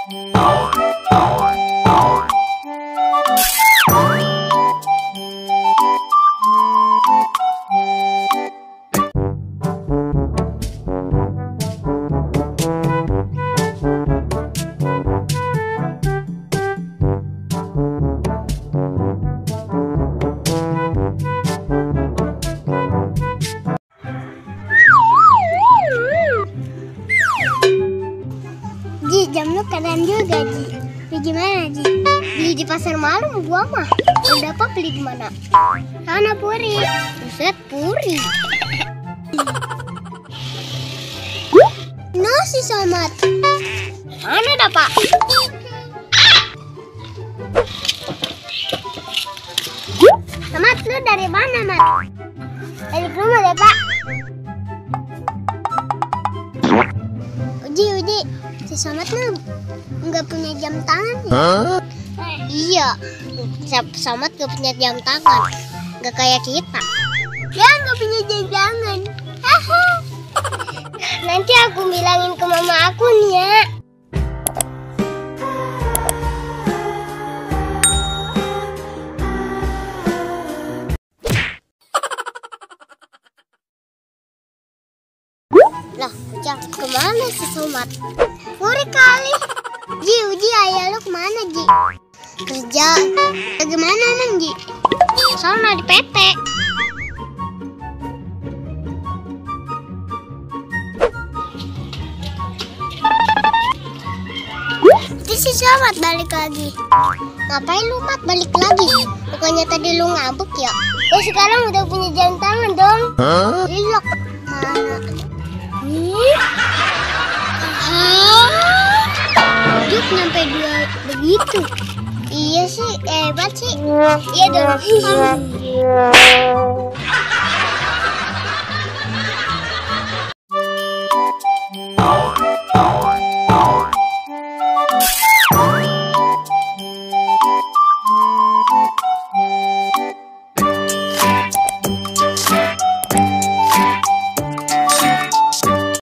Ji, jam lu keren juga, Ji. Beli gimana, Ji? Beli di pasar malam gua mah. Udah apa beli di mana? Sana Puri. Buset, Puri. Nasi Somad. Mana dah, Pak? Somad, lu dari mana, Mat? Dari rumah deh, Pak. Uji, si Somad tuh nggak punya jam tangan ya? Iya, Somad nggak punya jam tangan, nggak kayak kita. Dia nggak punya jam tangan. Nanti aku bilangin ke mama aku nih ya. Lah, Ucap, kemana si Somad? Puri kali. Ji, Uji, ayah lu kemana, Ji? Kerja. Bagaimana, Nang, Ji? Soalnya di PT. Itu si Somad balik lagi. Ngapain lu, Mat, balik lagi? Bukannya tadi lu ngambek ya? Oh, sekarang udah punya jam tangan dong. Lilok. Mana? Juk nyampe dua begitu. Iya sih, hebat sih. Iya dong.